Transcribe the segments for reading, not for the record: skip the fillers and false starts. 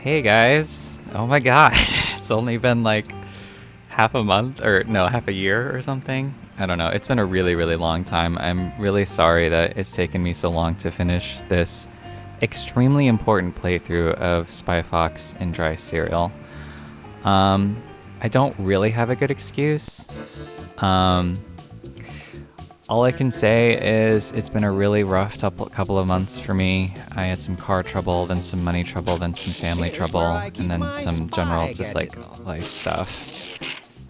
Hey guys! Oh my god, it's only been like half a month, or no, half a year or something. I don't know, it's been a really, really long time. I'm really sorry that it's taken me so long to finish this extremely important playthrough of Spy Fox and Dry Cereal. I don't really have a good excuse. All I can say is it's been a really rough couple of months for me. I had some car trouble, then some money trouble, then some family trouble, and then some general just like life stuff.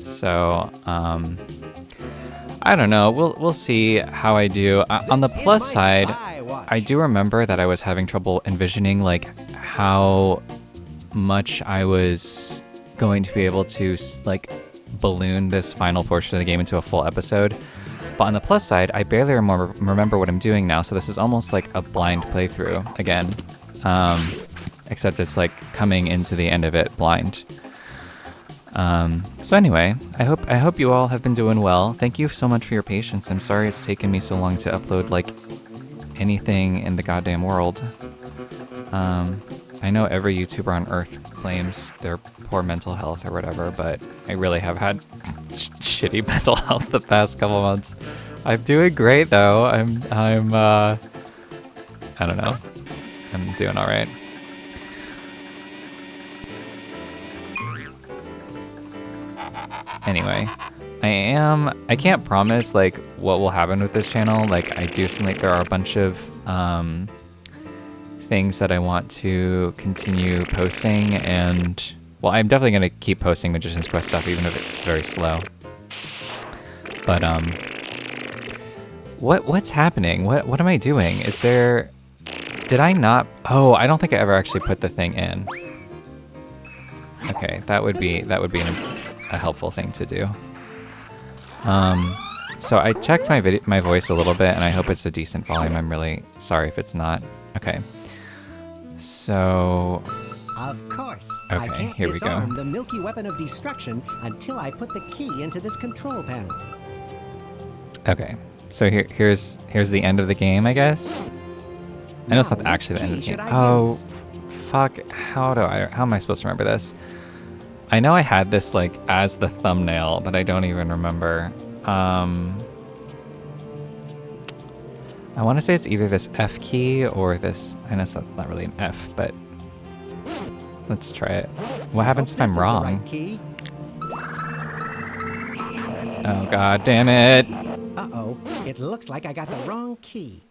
So, I don't know. We'll see how I do. On the plus side, I do remember that I was having trouble envisioning like how much I was going to be able to like balloon this final portion of the game into a full episode. But on the plus side, I barely remember what I'm doing now, so this is almost like a blind playthrough again. Except it's like coming into the end of it blind. So anyway, I hope you all have been doing well. Thank you so much for your patience. I'm sorry it's taken me so long to upload like anything in the goddamn world. I know every YouTuber on Earth claims their poor mental health or whatever, but I really have had shitty mental health the past couple months. I'm doing great though. I'm I don't know. I'm doing all right. Anyway, I can't promise like what will happen with this channel. Like I do feel like there are a bunch of things that I want to continue posting, and well, I'm definitely going to keep posting Magician's Quest stuff even if it's very slow. But what's happening? What am I doing? Is there, did I not? Oh, I don't think I ever actually put the thing in. Okay, that would be a helpful thing to do. So I checked my voice a little bit, and I hope it's a decent volume. I'm really sorry if it's not. Okay. So, of course. Okay, I can't here we go. disarm the milky weapon of destruction until I put the key into this control panel. Okay, so here's the end of the game, I guess. I know it's not actually the end of the game. Oh, fuck! How am I supposed to remember this? I know I had this like as the thumbnail, but I don't even remember. I want to say it's either this F key or this. I know it's not really an F, but let's try it. What happens if I'm wrong? Oh god damn it! Uh-oh, it looks like I got the wrong key.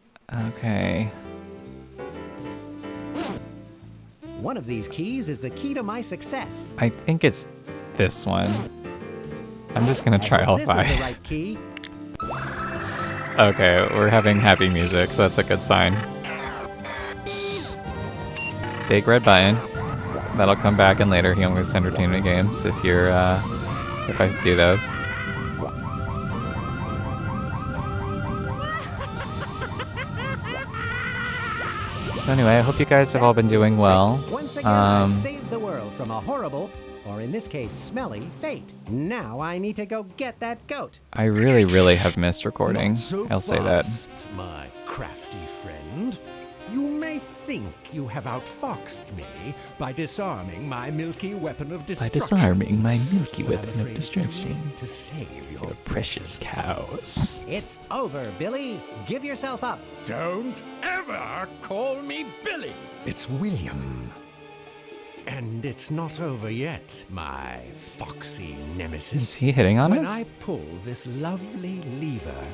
Okay. One of these keys is the key to my success. I think it's this one. I'm just gonna try all five. This is the right key. Okay, we're having happy music, so that's a good sign. Big red button. That'll come back in later Humongous Entertainment games if you're, if I do those. So anyway, I hope you guys have all been doing well. Once again, I've saved the world from a horrible, or in this case, smelly, fate. Now I need to go get that goat. I really, really have missed recording. So I'll say that. fast, my crafty friend. You may think you have outfoxed me by disarming my milky weapon of destruction. By disarming my milky I'm weapon of afraid it's too destruction. late to save your Your precious cows. It's over, Billy. Give yourself up. Don't ever call me Billy. It's William. And it's not over yet, my foxy nemesis. Is he hitting on When us? I pull this lovely lever,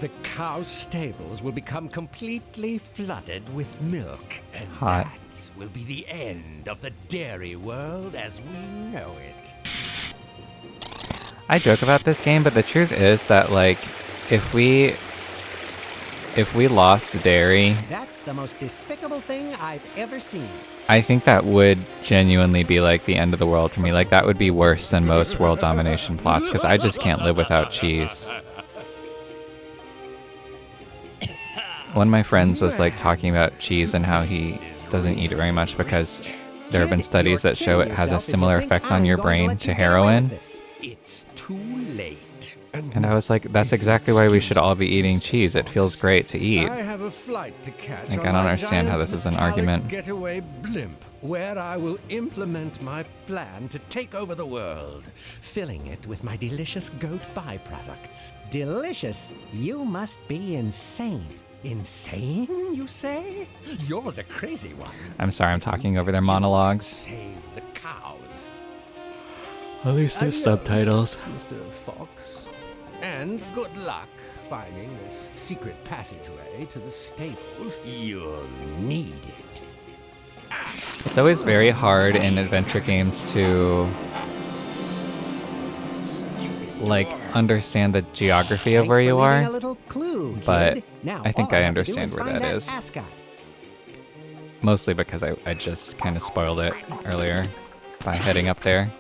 the cow stables will become completely flooded with milk. And Hot. that will be the end of the dairy world as we know it. I joke about this game, but the truth is that like if we lost dairy, That's the most despicable thing I've ever seen. I think that would genuinely be like the end of the world for me. Like that would be worse than most world domination plots because I just can't live without cheese. One of my friends was like talking about cheese and how he doesn't eat it very much because there have been studies that show it has a similar effect on your brain to heroin. It's too late. And I was like, that's exactly why we should all be eating cheese. It feels great to eat. I have a flight to catch. Like, on I don't my understand how this is an giant argument. Getaway blimp. where I will implement my plan to take over the world, filling it with my delicious goat byproducts. Delicious? You must be insane. Insane, you say? You're the crazy one. I'm sorry, I'm talking over their monologues. Save the cows. At least there's Adios, subtitles. Mr. Fox. And good luck finding this secret passageway to the stables. You'll need it. It's always very hard in adventure games to like understand the geography of where you A are, little clue, kid. but Now, I think all I have to do understand where find that is. ascot. Mostly because I just kind of spoiled it earlier by heading up there.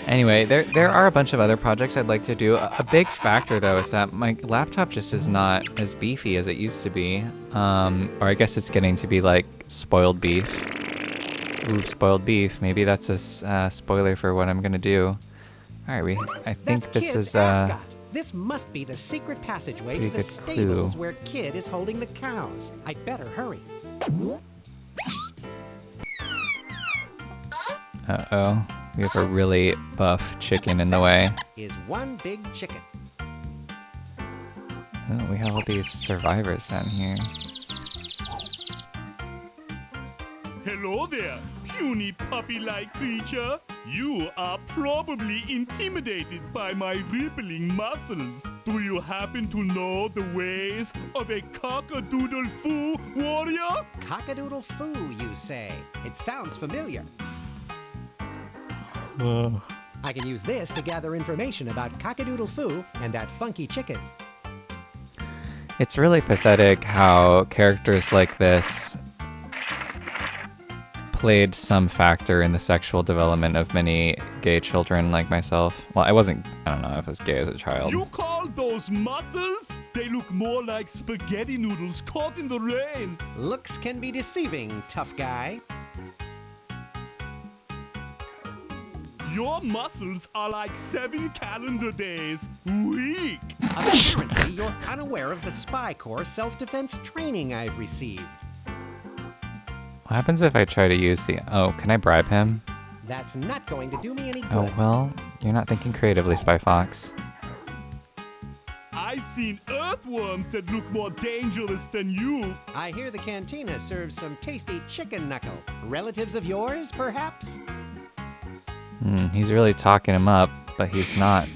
Anyway, there are a bunch of other projects I'd like to do. A big factor, though, is that my laptop just is not as beefy as it used to be. Or I guess it's getting to be like spoiled beef. Ooh, spoiled beef. Maybe that's a spoiler for what I'm gonna do. All right, I think That's this Kid's is ascot. This must be the secret passageway to pretty the good stables clue. where Kid is holding the cows. I'd better hurry. Uh-oh. We have a really buff chicken in the way. Is one big chicken. Oh, we have all these survivors down here. Hello there, puny puppy-like creature. You are probably intimidated by my rippling muscles. Do you happen to know the ways of a Cock-A-Doodle Fu, warrior? Cock-A-Doodle Fu, you say? It sounds familiar. I can use this to gather information about Cock-A-Doodle Fu and that funky chicken. It's really pathetic how characters like this played some factor in the sexual development of many gay children like myself. Well, I don't know if I was gay as a child. You call those muscles? They look more like spaghetti noodles caught in the rain. Looks can be deceiving, tough guy. Your muscles are like 7 calendar days. Weak. Apparently, you're unaware of the Spy Corps self-defense training I've received. What happens if I try to use the... Oh, can I bribe him? That's not going to do me any good. Oh, well, you're not thinking creatively, Spy Fox. I've seen earthworms that look more dangerous than you. I hear the cantina serves some tasty chicken knuckle. Relatives of yours, perhaps? He's really talking him up, but he's not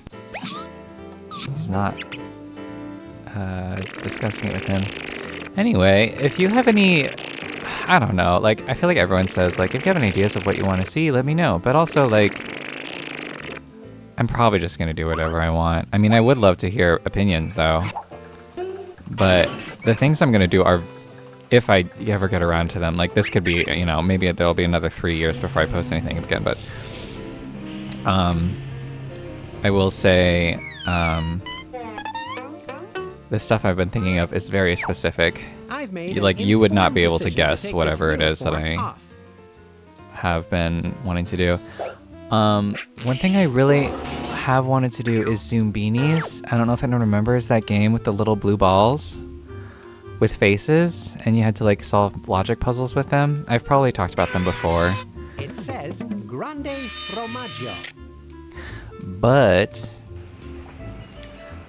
discussing it with him. Anyway, if you have any, I don't know, like, I feel like everyone says, like, if you have any ideas of what you want to see, let me know. But also, like, I'm probably just going to do whatever I want. I mean, I would love to hear opinions, though. But the things I'm going to do are, if I ever get around to them, like, this could be, you know, maybe there'll be another 3 years before I post anything again, but... I will say, the stuff I've been thinking of is very specific. I've made Like, an you would not be informed able to decision guess take whatever this it is that uniform I off. have been wanting to do. One thing I really have wanted to do is Zoom Beanies. I don't know if anyone remembers that game with the little blue balls with faces, and you had to, like, solve logic puzzles with them. I've probably talked about them before. It says Grande Formaggio. But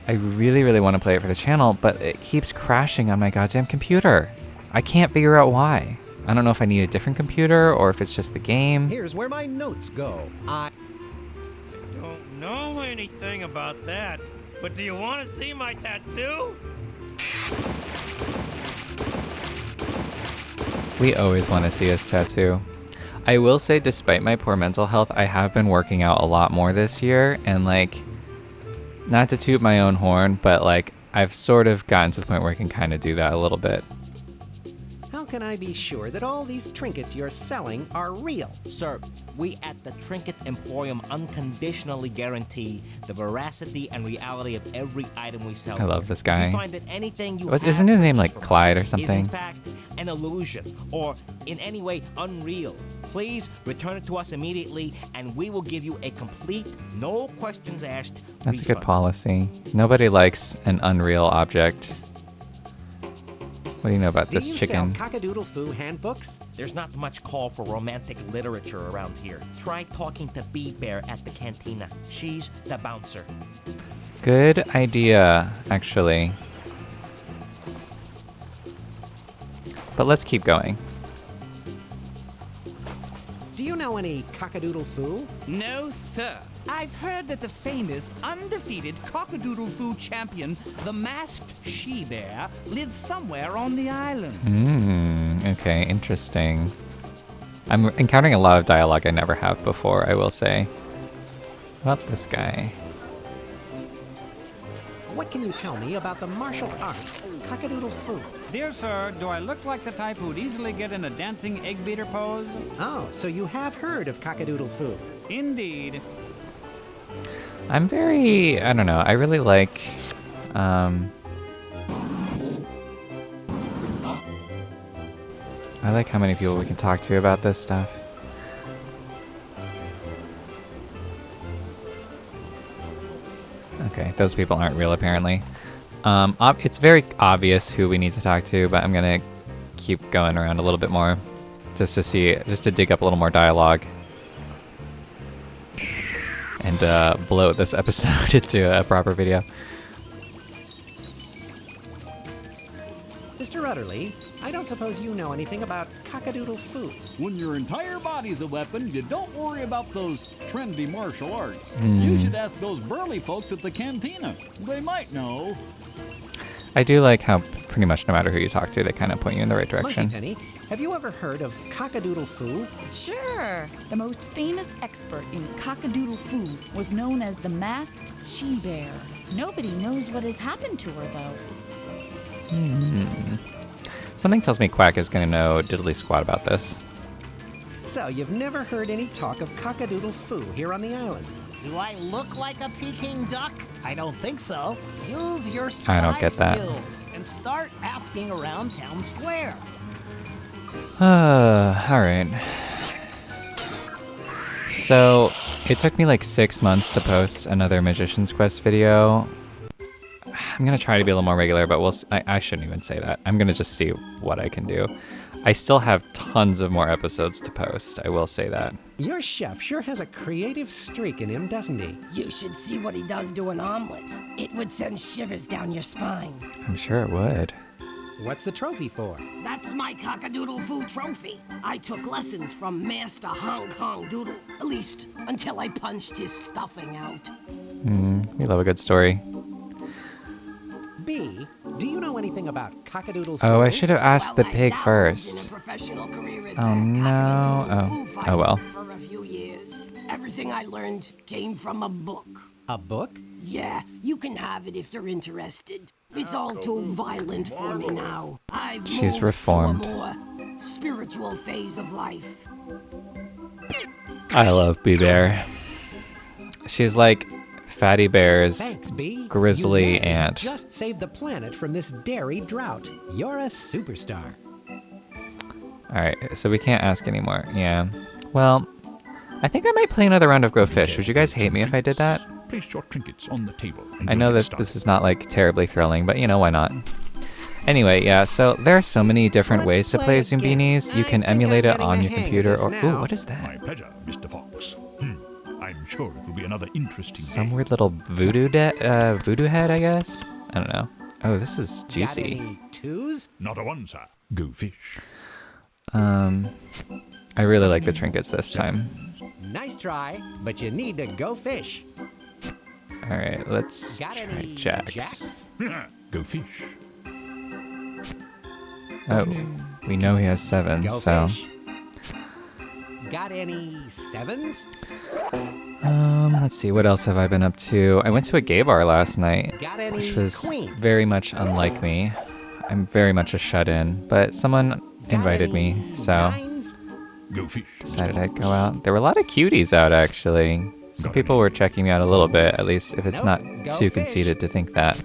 I really, really want to play it for the channel, but it keeps crashing on my goddamn computer. I can't figure out why. I don't know if I need a different computer or if it's just the game. Here's where my notes go. I Don't know anything about that, but do you want to see my tattoo? We always want to see his tattoo. I will say, despite my poor mental health, I have been working out a lot more this year, and, like, not to toot my own horn, but, like, I've sort of gotten to the point where I can kind of do that a little bit. How can I be sure that all these trinkets you're selling are real? Sir, we at the Trinket Emporium unconditionally guarantee the veracity and reality of every item we sell. I love this guy. If you find that anything you Isn't his name, like, Clyde or something? Is in fact an illusion or in any way unreal, please return it to us immediately and we will give you a complete, no questions asked That's a good refund. policy. Nobody likes an unreal object. What do you know about this Do you chicken? sell Cock-A-Doodle Fu handbooks? There's not much call for romantic literature around here. Try talking to Bee Bear at the cantina. She's the bouncer. Good idea, actually. But let's keep going. Do you know any Cock-A-Doodle Fu? No, sir. I've heard that the famous, undefeated Cock-A-Doodle Fu champion, the masked she-bear, lives somewhere on the island. Okay, interesting. I'm encountering a lot of dialogue I never have before, I will say. About this guy. What can you tell me about the martial art, Cock-A-Doodle Fu? Dear sir, do I look like the type who'd easily get in a dancing egg beater pose? Oh, so you have heard of Cock-A-Doodle Fu. Indeed. I'm very, I don't know, I really like, I like how many people we can talk to about this stuff. Okay, those people aren't real apparently. It's very obvious who we need to talk to, but I'm gonna keep going around a little bit more just to dig up a little more dialogue. And bloat this episode into a proper video. Mr. Rudderly, I don't suppose you know anything about Cock-A-Doodle Fu. When your entire body's a weapon, you don't worry about those trendy martial arts. You should ask those burly folks at the cantina. They might know. I do like how pretty much no matter who you talk to, they kind of point you in the right direction. Monkey Penny, have you ever heard of Cock-A-Doodle Fu? Sure. The most famous expert in Cock-A-Doodle Fu was known as the masked she-bear. Nobody knows what has happened to her, though. Something tells me Quack is going to know diddly squat about this. So you've never heard any talk of Cock-A-Doodle Fu here on the island? Do I look like a Peking duck? I don't think so. Use your I don't get that. skills and start asking around town square. Alright. So, it took me like 6 months to post another Magician's Quest video. I'm gonna try to be a little more regular, but I shouldn't even say that. I'm gonna just see what I can do. I still have tons of more episodes to post, I will say that. Your chef sure has a creative streak in him, doesn't he? You should see what he does to an omelet. It would send shivers down your spine. I'm sure it would. What's the trophy for? That's my Cock-A-Doodle Fu trophy. I took lessons from Master Hong Kong Doodle, at least until I punched his stuffing out. We love a good story. B, do you know anything about Cock-A-Doodle Fu? Oh, I should have asked the Well, I pig dabbled first. in a professional career as Oh, a no. Cock-A-Doodle Fu Oh, well. fighter For a few years. Everything I learned came from a book. A book? Yeah, you can have it if you're interested. It's all too violent for me now. I've She's moved reformed. to a more spiritual phase of life. I love Bee Bear. She's like Fatty Bear's Thanks, B. grizzly You really aunt. just saved the planet from this dairy drought. You're a superstar. Alright, so we can't ask anymore. Yeah. Well, I think I might play another round of Grow Fish. Would you guys hate me if I did that? Place your trinkets on the table. And I know we'll get that this is not like terribly thrilling, but you know, why not? Anyway, yeah, so there are so many different ways to play Zoombinis. You can emulate it on your computer or... Ooh, what is My that? pleasure, Mr. Fox. I'm sure it will be another interesting Some day. weird little voodoo head, I guess? I don't know. Oh, this is Got juicy. any twos? Not a one, sir. Go fish. I really like the trinkets this time. Nice try, but you need to go fish. Alright, let's Got try any jacks. Go fish. Oh, we know he has sevens, Go so... fish. Got any sevens? Let's see, what else have I been up to? I went to a gay bar last night, Got any which was queens? very much unlike me. I'm very much a shut-in, but someone invited me, so Nines? Go fish. decided I'd go out. There were a lot of cuties out, actually. Some people were checking me out a little bit, at least if it's Nope, not go too fish. conceited to think that.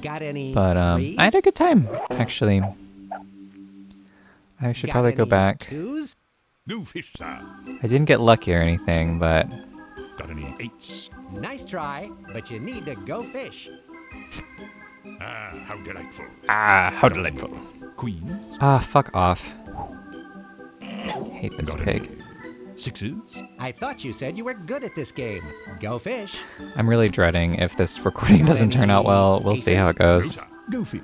Got any But threes? I had a good time, actually. I should Got probably go any back. Twos? Go fish, sir. I didn't get lucky or anything, but Got any eights? Nice try, but you need to go fish. Ah, how delightful. Ah, how delightful. Queens. Ah, fuck off. Hate this Got pig. any sixes? I thought you said you were good at this game. Go fish. I'm really dreading if this recording doesn't turn out well. We'll see how it No, goes. sir. Go fish.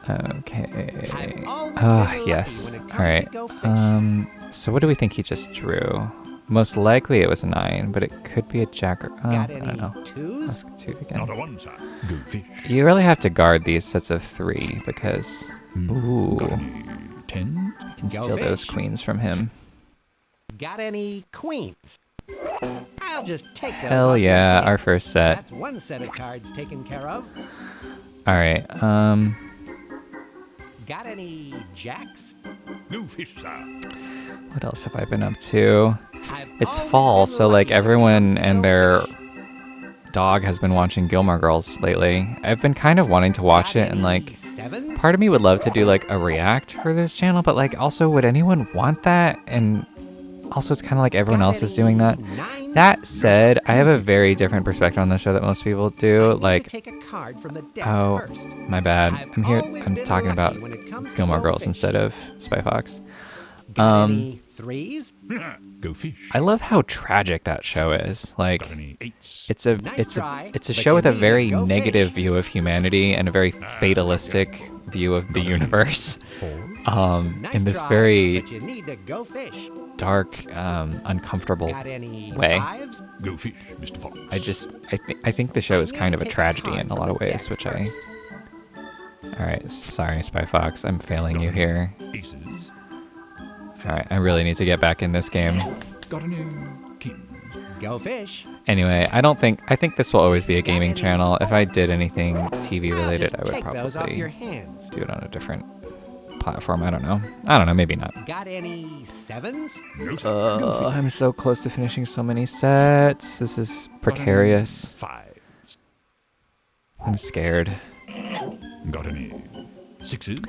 Okay. I've always Ah, been lucky yes. when it comes All right. to go fish. So what do we think he just drew? Most likely it was a 9, but it could be a jack or I Got don't any know. twos? Let's get 2 again. Another one, sir. Go fish. You really have to guard these sets of 3 because ooh, Got any tens? you can Go steal those fish. queens from him. Got any queens? I'll just take those. Hell off your yeah, hand. our first set. That's one set of cards taken care of. All right. Got any jacks? No fish, sir. What else have I been up to? I've It's always fall, been so like lucky when it everyone comes to and go their fish. dog has been watching Gilmore Girls lately. I've been kind of wanting to watch Got it, and any like sevens? part of me would love to do like a react for this channel, but like also would anyone want that? And also it's kind of like everyone Got else is doing that. any nines? That said, I have a very different perspective on the show that most people do. I need to Like, take a card from the deck oh, first. my bad. I've I'm here. always I'm been talking lucky about when it comes to Gilmore go Girls fish. instead of Spy Fox. Got any threes? Go fish. I love how tragic that show is. Like, Got any eights? it's a Nice try, it's a but show you with a need to very go negative fish. view of humanity and a very fatalistic view of the universe. Nice In this try, very but you need to go fish. dark, uncomfortable Got any way. fives? Go fish, Mr. Fox. I think the show is kind of a Take a tragedy card in a from lot of the ways, deck which I. first. All right, sorry, Spy Fox, I'm failing you here. Aces. All right, I really need to get back in this game. Got any kings? Go fish. Anyway, I think this will always be a gaming channel. If I did anything TV I'll related, just I would take those off your probably hands. do it on a different platform. I don't know, maybe not. Got any sevens? No, sir. Go fish. I'm so close to finishing so many sets. This is precarious. Fives. I'm scared. Got any sixes?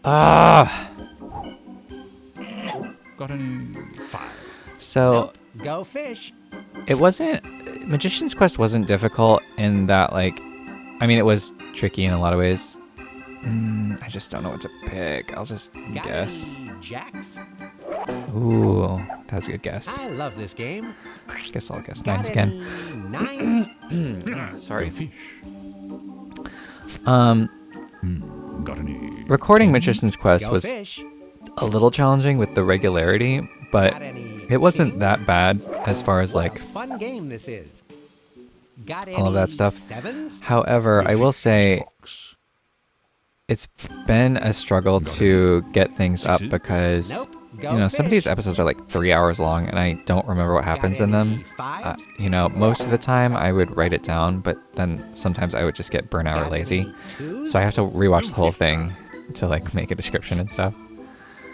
Ah! Got any fives? So Go fish. it wasn't. Magician's Quest wasn't difficult in that, like, I mean, it was tricky in a lot of ways. I just don't know what to pick. I'll just Got guess. any jacks? Ooh, that was a good guess. I love this game. Guess I'll guess Got nines again. any nines? Sorry. Go fish. Got any? Recording Magician's Quest Go was fish. a little challenging with the regularity, but Got any it wasn't kings? that bad as far as What like a fun game this is. Got all of that any stuff. Sevens? However, I will say it's been a struggle to get things up because Nope. you Go know, some of these fish. episodes are like 3 hours long and I don't remember what happens Got in them. any fives? You know, most of the time I would write it down, but then sometimes I would just get burnt out or Got lazy. any twos? So I have to rewatch the whole thing to like make a description and stuff.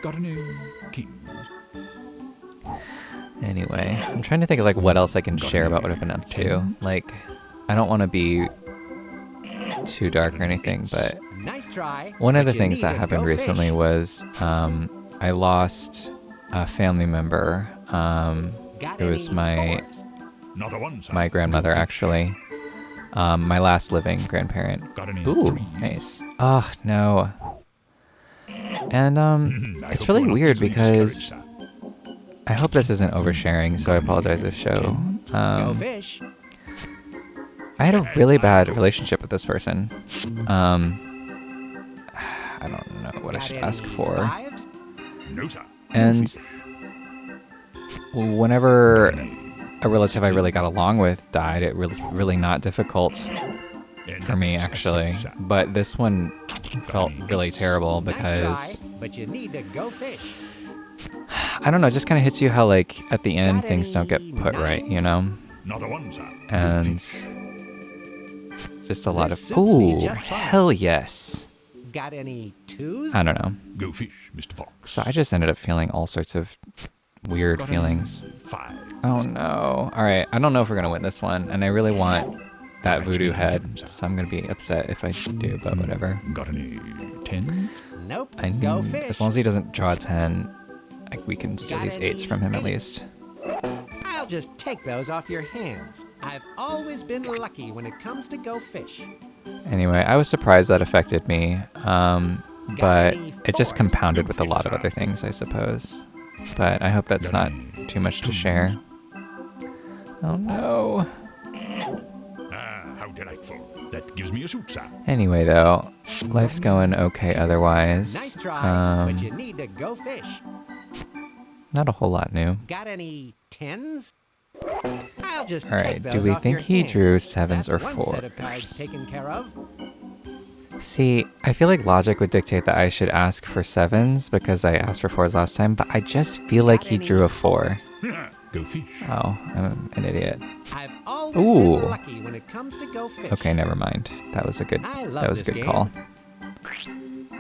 Got any kings? Anyway, I'm trying to think of like what else I can share about what I've been up to. Like, I don't want to be too dark or anything, but Nice try. one of but the you things need that to happened go recently fish. was I lost a family member. Got It was any my fours? Not a one, sir. my grandmother Go fish. actually. My last living grandparent. Got any Ooh, threes? nice. Oh no. And I it's hope really you are not weird easily because discouraged, sir. I hope this isn't oversharing, so I apologize if so. Go fish. I had a really bad relationship with this person. I don't know what I Got should any ask for. fives? No, sir. And whenever a relative I really got along with died, it was really not difficult for me actually. But this one felt really terrible Nice because try, but you need to go fish. I don't know, it just kind of hits you how like at the end Got things don't get any put right, you know? Not a one, sir. Go And fish. just a lot of This suits me ooh, just fine. hell yes. Got any twos? I don't know. Go fish, Mr. Fox. So I just ended up feeling all sorts of weird Got any feelings. fives? Oh no. Alright, I don't know if we're gonna win this one, and I really want that voodoo head, so I'm gonna be upset if I do, but whatever. Got any tens? Nope. I Go fish. as long as he doesn't draw a 10, like we can steal Got these 8s any from him at eights? least. I'll just take those off your hands. I've always been lucky when it comes to go fish. Anyway, I was surprised that affected me, but it just compounded with a lot of other things, I suppose. But I hope that's not too much to share. Oh no. How did I fall? That gives me a shoot shot. Anyway, though, life's going okay otherwise. Nice try, but you need to go fish. Not a whole lot new. Got any 10s? I'll just All right, take those do we off think your he hands. drew 7s or That's one set of cards 4s? taken care of. See, I feel like logic would dictate that I should ask for 7s because I asked for 4s last time, but I just feel like he drew a 4. Go fish. Oh, I'm an idiot. I've always Ooh. been lucky when it comes to go fish. Okay, never mind. That was a good I love that was a this good game. call.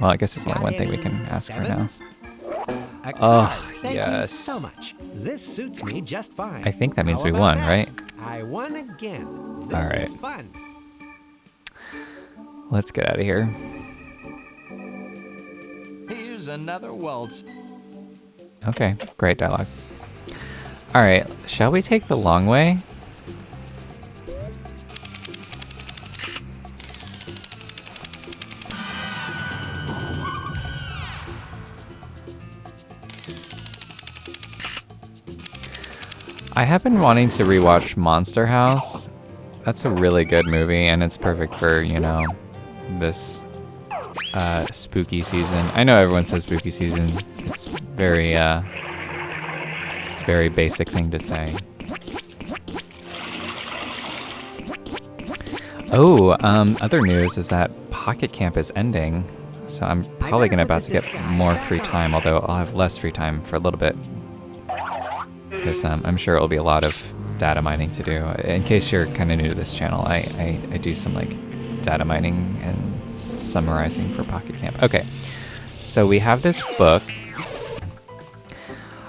Well, I guess there's only Got one thing we any can ask for now. 7s? A Oh, card. Thank yes. you so much. This suits me just fine. I think that means How we about won, that? right? I won again. This All right. is fun. Let's get out of here. Here's another waltz. Okay, great dialogue. All right, shall we take the long way? I have been wanting to rewatch Monster House. That's a really good movie, and it's perfect for, you know, this spooky season. I know everyone says spooky season. It's very, very basic thing to say. Oh, other news is that Pocket Camp is ending, so I'm probably about to get more free time, although I'll have less free time for a little bit. Because I'm sure it'll be a lot of data mining to do. In case you're kind of new to this channel, I do some like data mining and summarizing for Pocket Camp. Okay, so we have this book.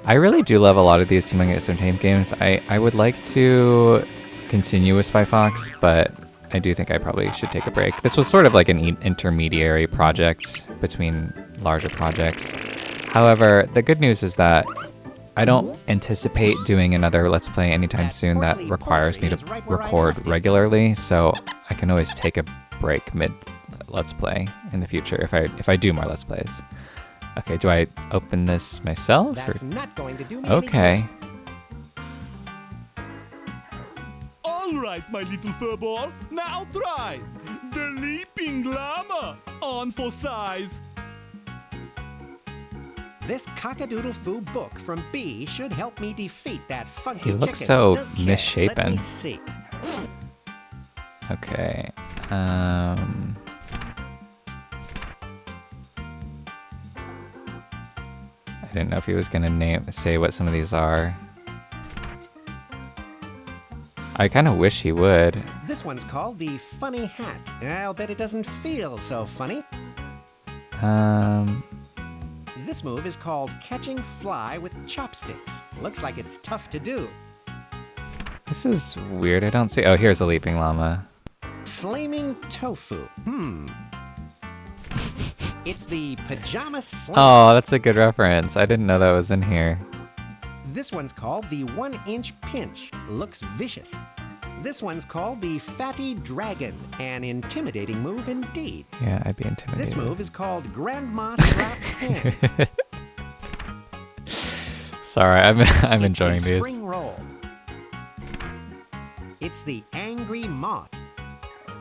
I really do love a lot of these Team Against Entertainment games. I would like to continue with Spy Fox, but I do think I probably should take a break. This was sort of like an intermediary project between larger projects. However, the good news is that I don't anticipate doing another Let's Play anytime soon that requires me to record regularly, so I can always take a break mid Let's Play in the future if I do more Let's Plays. Okay, do I open this myself? That's Or? not going to do me Okay. All right, my little furball. Now try. The leaping llama. On for size. This Cock-A-Doodle Fu book from B should help me defeat that funky He looks chicken. so Okay, misshapen. Let me see. Okay. I didn't know if he was gonna say what some of these are. I kind of wish he would. This one's called the funny hat. I'll bet it doesn't feel so funny. This move is called catching fly with chopsticks. Looks like it's tough to do. This is weird. I don't see. Oh, here's a leaping llama. Flaming tofu. It's the pajama slam. Oh, that's a good reference. I didn't know that was in here. This one's called the 1-inch pinch. Looks vicious. This one's called the fatty dragon. An intimidating move indeed. Yeah, I'd be intimidated. This move is called grandma strap hand. Sorry, I'm It's enjoying a these. spring roll. It's the angry moth.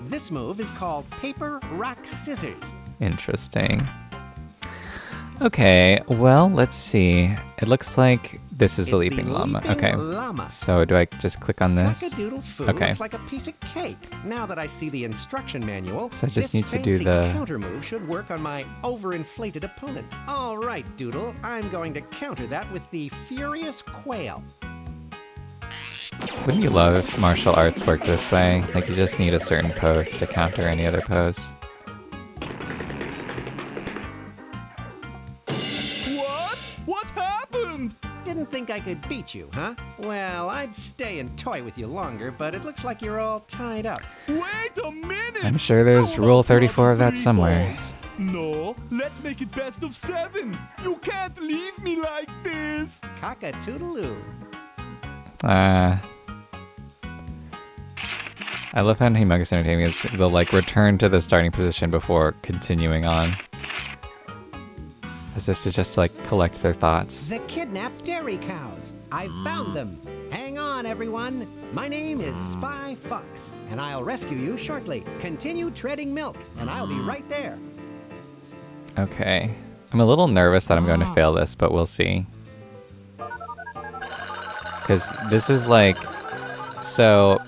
This move is called paper, rock, scissors. Interesting. Okay, well, let's see. It looks like this is the It's leaping llama. leaping Okay. llama. So do I just click on this? Cock-A-Doodle Fu Okay. looks like a piece of cake. Now that I see the instruction manual, So I just this need to do fancy the- counter move should work on my overinflated opponent. All right, Doodle, I'm going to counter that with the furious quail. Wouldn't you love if martial arts worked this way? Like you just need a certain pose to counter any other pose. What? What happened? Didn't think I could beat you, huh? Well, I'd stay and toy with you longer, but it looks like you're all tied up. Wait a minute. I'm sure there's How rule about 34 of that three somewhere. balls? No, let's make it best of 7. You can't leave me like this. Cock-A-Doodle. I love how Humongous Entertainment is the like return to the starting position before continuing on. As if to just like collect their thoughts. The kidnapped dairy cows. I've found them. Hang on, everyone. My name is Spy Fox, and I'll rescue you shortly. Continue treading milk, and I'll be right there. Okay. I'm a little nervous that I'm going to fail this, but we'll see. Because this is like... So...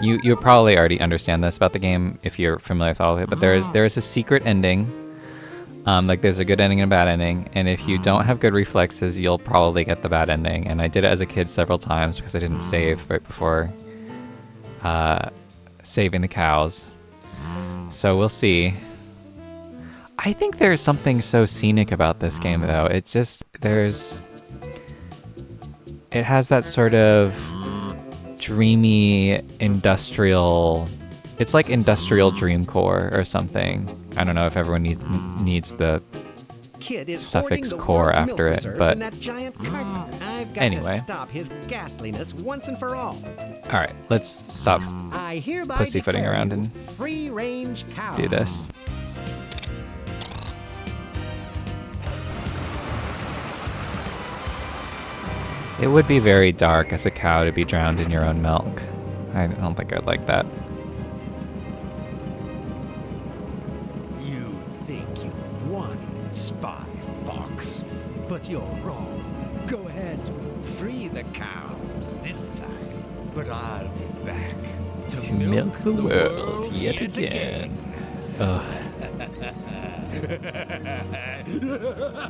You probably already understand this about the game if you're familiar with all of it, but there is a secret ending. Like there's a good ending and a bad ending, and if you don't have good reflexes, you'll probably get the bad ending. And I did it as a kid several times because I didn't save right before saving the cows. So we'll see. I think there's something so scenic about this game, though. It's just, it has that sort of dreamy industrial, it's like industrial dreamcore or something. I don't know if everyone needs the suffix core after it, but anyway. Stop his ghastliness once and for all. All right, let's stop pussyfooting around and free-range cow. Do this. It would be very dark as a cow to be drowned in your own milk. I don't think I'd like that. You think you won, Spy Fox, but you're wrong. Go ahead, free the cows this time, but I'll be back to milk the world yet again. Ugh.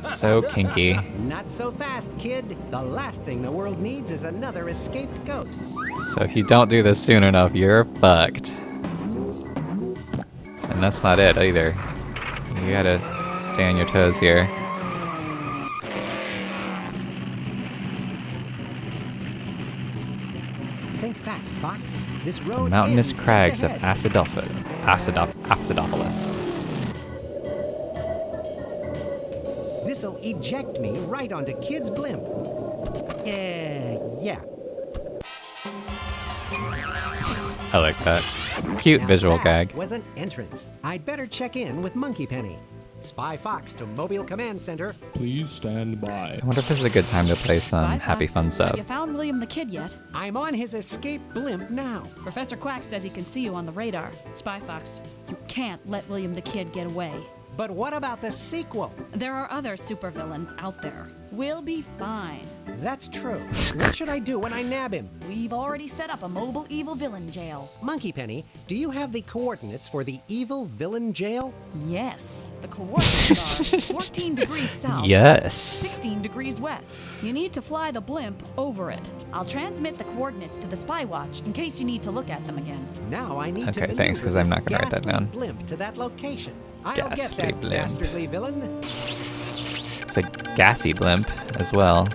So kinky. Not so fast, kid. The last thing the world needs is another escaped ghost. So if you don't do this soon enough, you're fucked. And that's not it either. You gotta stay on your toes here. Think fast, Fox. This road Mountainous ends crags of ahead. Acidophilus. This'll eject me right onto Kid's blimp. Yeah. I like that. Cute Now visual that gag. was an entrance. I'd better check in with Monkey Penny. Spy Fox to Mobile Command Center. Please stand by. I wonder if this is a good time to play some Spy Happy Fox, Fun Have Sub. you found William the Kid yet? I'm on his escape blimp now. Professor Quack says he can see you on the radar. Spy Fox, you can't let William the Kid get away. But what about the sequel? There are other supervillains out there. We'll be fine. That's true. What should I do when I nab him? We've already set up a mobile evil villain jail. Monkey Penny, do you have the coordinates for the evil villain jail? Yes. The coordinates are 14 degrees south, Yes. 16 degrees west. You need to fly the blimp over it. I'll transmit the coordinates to the Spy Watch in case you need to look at them again. Now I need to Okay, thanks, because I'm not going to write that ghastly down. blimp to that location. I'll get Ghastly that blimp. dastardly villain. It's a gassy blimp as well.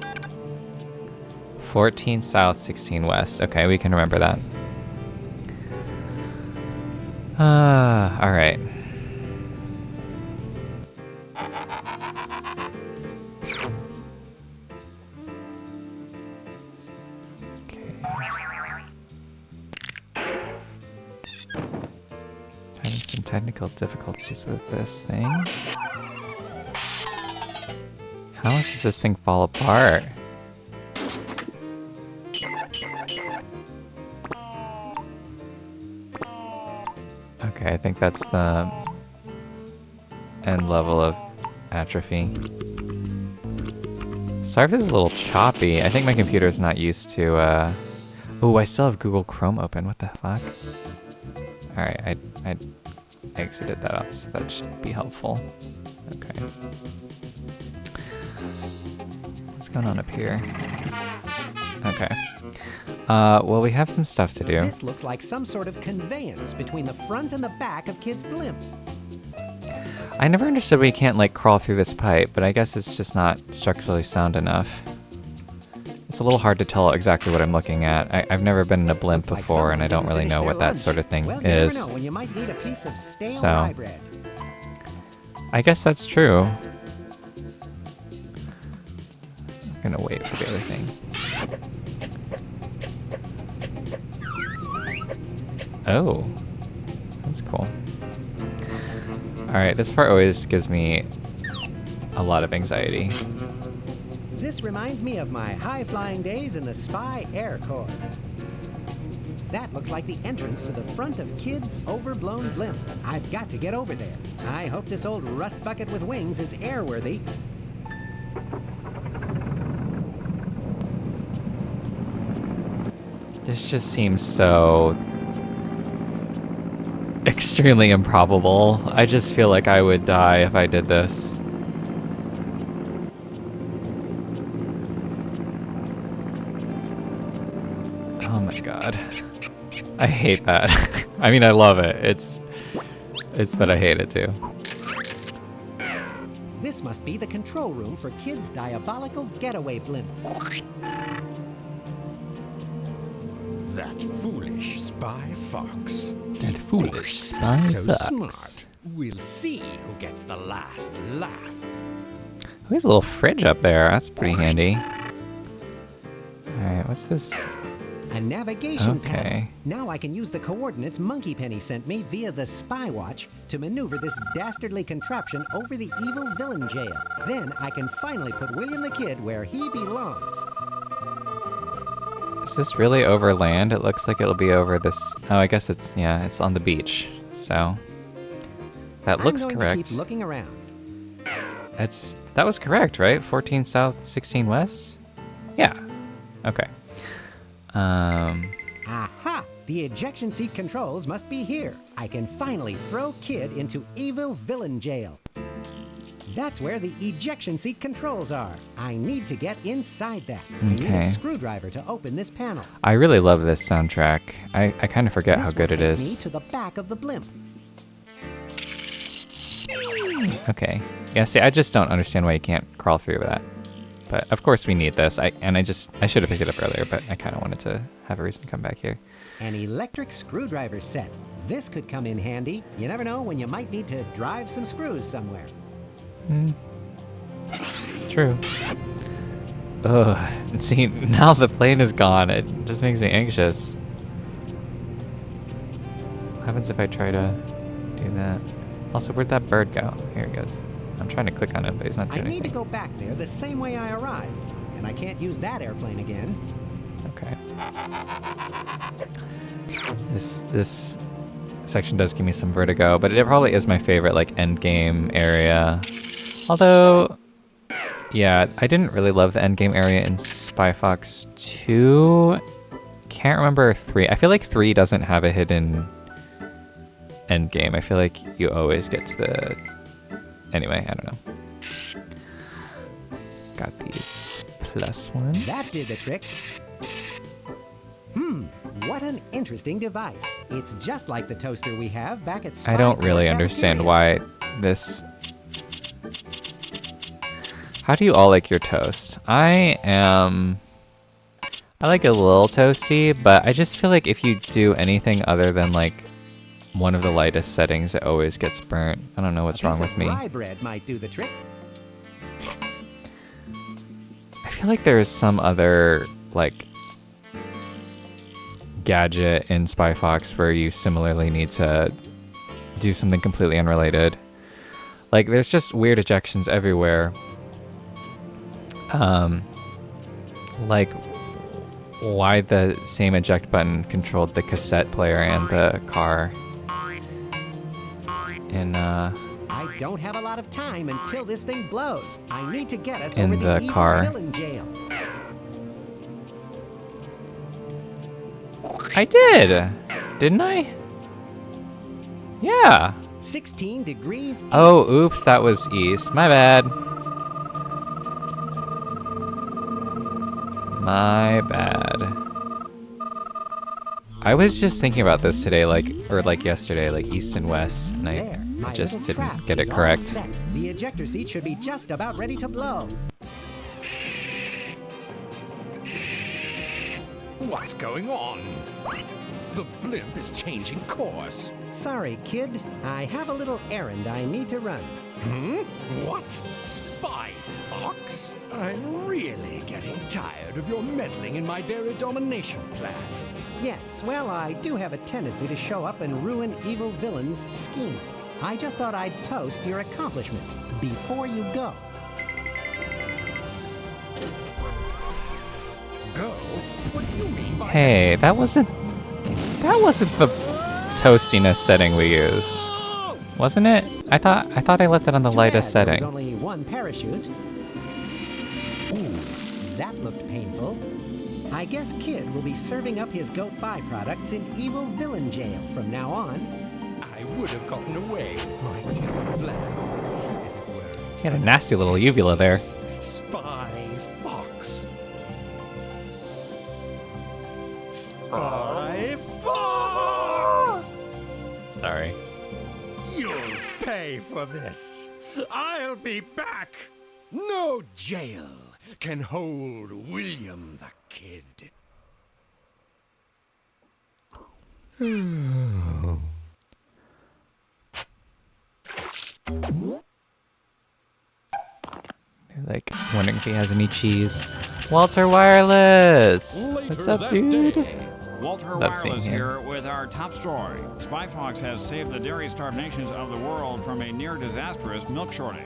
14 south, 16 west. Okay, we can remember that. Alright. Having some technical difficulties with this thing. How much does this thing fall apart? Okay, I think that's the end level of atrophy. Sorry if this is a little choppy. I think my computer's not used to, Oh, I still have Google Chrome open. What the fuck? Alright, I exited that out, so that should be helpful. Okay. What's going on up here? Okay. Well, we have some stuff to do. This looks like some sort of conveyance between the front and the back of Kid's blimp. I never understood why you can't, like, crawl through this pipe, but I guess it's just not structurally sound enough. It's a little hard to tell exactly what I'm looking at. I've never been in a blimp before, and I don't really know what that sort of thing Well, you is. never know when you might need a piece of stale So. rye bread. I guess that's true. I'm gonna wait for the other thing. Oh, that's cool. Alright, this part always gives me a lot of anxiety. This reminds me of my high-flying days in the Spy Air Corps. That looks like the entrance to the front of Kid's overblown blimp. I've got to get over there. I hope this old rust bucket with wings is airworthy. This just seems so extremely improbable. I just feel like I would die if I did this. Oh my god. I hate that. I mean, I love it. It's but I hate it too. This must be the control room for Kid's diabolical getaway blimp. That foolish spy fox. That foolish spy So fox. smart. We'll see who gets the last laugh. Oh, there's a little fridge up there. That's pretty handy. Alright, what's this? A navigation Okay. panel. Now I can use the coordinates Monkey Penny sent me via the Spy Watch to maneuver this dastardly contraption over the evil villain jail. Then I can finally put William the Kid where he belongs. Is this really over land? It looks like it'll be over this. Oh, I guess it's, yeah, it's on the beach. So that looks I'm going correct. to keep looking around. That was correct, right? 14 south, 16 west? Yeah. Okay. Aha! The ejection seat controls must be here. I can finally throw Kid into evil villain jail. That's where the ejection seat controls are. I need to get inside that. I need Okay. a screwdriver to open this panel. I really love this soundtrack. I kind of forget how This good will it take me is. to the back of the blimp. Okay. Yeah, see, I just don't understand why you can't crawl through that. But of course we need this. I should have picked it up earlier, but I kind of wanted to have a reason to come back here. An electric screwdriver set. This could come in handy. You never know when you might need to drive some screws somewhere. True. Ugh. See, now the plane is gone. It just makes me anxious. What happens if I try to do that? Also, where'd that bird go? Here he goes. I'm trying to click on him, but he's not I doing need to anything. go back there the same way I arrived. And I can't use that airplane again. Okay. This section does give me some vertigo, but it probably is my favorite, like, end game area. Although, yeah, I didn't really love the end game area in Spy Fox 2. Can't remember 3. I feel like 3 doesn't have a hidden end game. I feel like you always get to the... Anyway, I don't know. Got these plus ones. That did the trick. What an interesting device. It's just like the toaster we have back at I don't Spy really Corps understand cafeteria. why this... How do you all like your toast? I like it a little toasty, but I just feel like if you do anything other than like one of the lightest settings, it always gets burnt. I don't know what's wrong with me. Rye bread might do the trick. I feel like there is some other like gadget in Spy Fox where you similarly need to do something completely unrelated. Like there's just weird ejections everywhere. Like why the same eject button controlled the cassette player and the car. In I don't have a lot of time until this thing blows. I need to get us In over the evil car. villain jail. I did, didn't I? Yeah. 16 degrees. Oh, oops, that was east. My bad. My bad. I was just thinking about this today, or yesterday, like east and west, and There, I my just little didn't trap get is it all correct. set. The ejector seat should be just about ready to blow. What's going on? The blimp is changing course. Sorry, kid. I have a little errand I need to run. What? spy fox. I'm really getting tired of your meddling in my dairy domination plans. Yes, well, I do have a tendency to show up and ruin evil villains' schemes. I just thought I'd toast your accomplishment before you go. Go? What do you mean by Hey, that wasn't the toastiness setting we use, wasn't it? I thought I left it on the Too lightest bad there setting. was only one parachute. Ooh, that looked painful. I guess Kid will be serving up his goat byproducts in evil villain jail from now on. I would have gotten away, my little black. He had a nasty little uvula there. Spy fox. Spy fox! Sorry. You'll pay for this. I'll be back. No jail can hold William the Kid. They're like wondering if he has any cheese. Walter Wireless! What's up, dude? Walter Love seeing Wireless him. here with our top story. Spy Fox has saved the dairy-starved nations of the world from a near-disastrous milk shortage.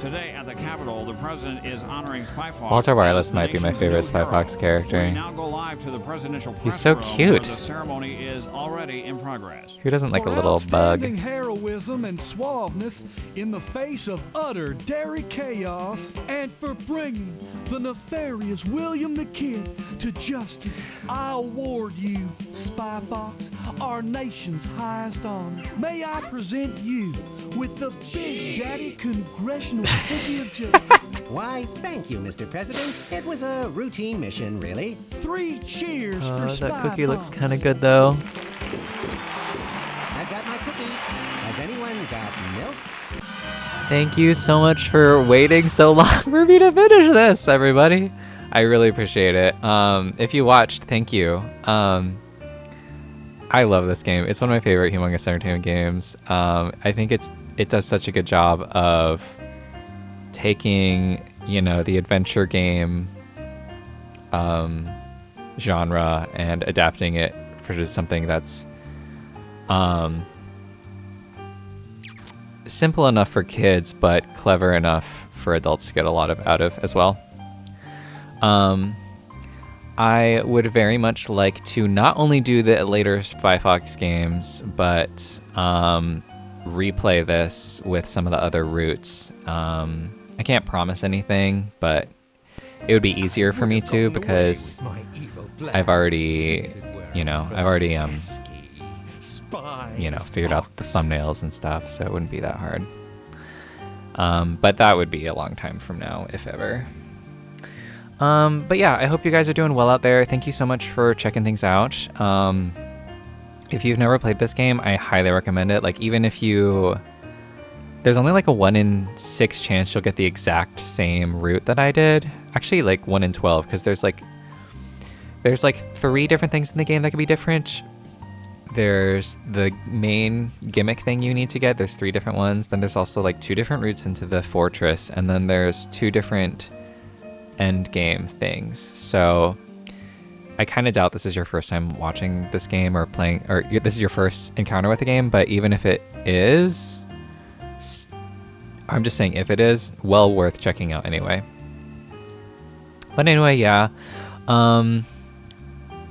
Today at the Capitol, the president is honoring Spy Fox. Walter Wireless as the might be my nation's favorite new Spy hero. Fox character. We now go live to the presidential He's press so room cute. where the ceremony is already in progress. Who doesn't like a For little bug? outstanding heroism and suaveness in the face of utter dairy chaos, and for bringing the nefarious William the Kid to justice, I award you, Spy Fox, our nation's highest honor. May I present you with the Big Daddy Congressional Cookie of Justice. Why, thank you, Mr. President. It was a routine mission, really. 3 cheers for Spy That cookie looks Fox. kind of good though. I've got my cookie. Has anyone got milk? Thank you so much for waiting so long for me to finish this, everybody. I really appreciate it. If you watched, thank you. I love this game. It's one of my favorite Humongous Entertainment games. I think it does such a good job of taking, the adventure game genre and adapting it for just something that's simple enough for kids, but clever enough for adults to get a lot out of as well. I would very much like to not only do the later Spy Fox games, but replay this with some of the other routes. I can't promise anything, but it would be easier for me to, because I've already, figured out the thumbnails and stuff, so it wouldn't be that hard. But that would be a long time from now, if ever. But yeah, I hope you guys are doing well out there. Thank you so much for checking things out. If you've never played this game, I highly recommend it. Like, even if there's only like a 1 in 6 chance you'll get the exact same route that I did. Actually, like 1 in 12, because there's like 3 different things in the game that could be different. There's the main gimmick thing you need to get. There's 3 different ones. Then there's also like 2 different routes into the fortress, and then there's 2 different end game things. So I kind of doubt this is your first time watching this game or playing, or this is your first encounter with the game. But even if it is, I'm just saying, if it is, well worth checking out anyway. But anyway, yeah.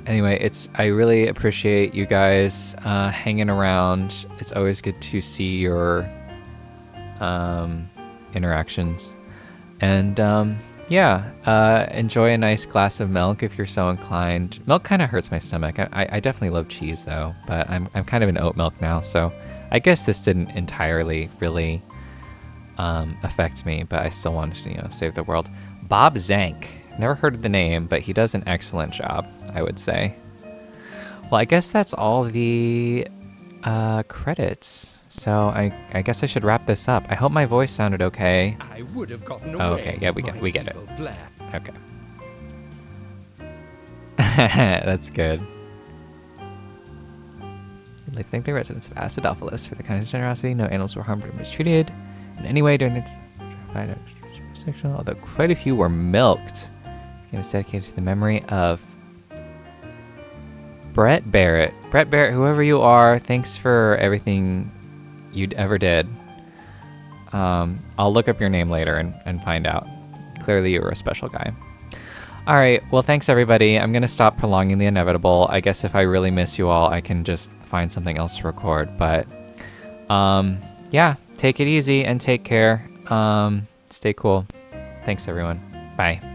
Anyway, I really appreciate you guys hanging around. It's always good to see your interactions. And enjoy a nice glass of milk if you're so inclined. Milk kind of hurts my stomach. I definitely love cheese though, but I'm kind of in oat milk now, so I guess this didn't entirely really affect me, but I still wanted to save the world. Bob Zank. Never heard of the name, but he does an excellent job, I would say. Well, I guess that's all the credits. So I guess I should wrap this up. I hope my voice sounded okay. I would have gotten away. Oh, okay, yeah, we get it. Black. Okay. That's good. I'd like to thank the residents of Acidophilus for the kindness and generosity. No animals were harmed or mistreated in any way during the... Although quite a few were milked. It was dedicated to the memory of Brett Barrett. Brett Barrett, whoever you are, thanks for everything you ever did. I'll look up your name later and find out. Clearly you were a special guy. All right, well, thanks everybody. I'm gonna stop prolonging the inevitable. I guess if I really miss you all, I can just find something else to record. But yeah, take it easy and take care. Stay cool. Thanks everyone. Bye.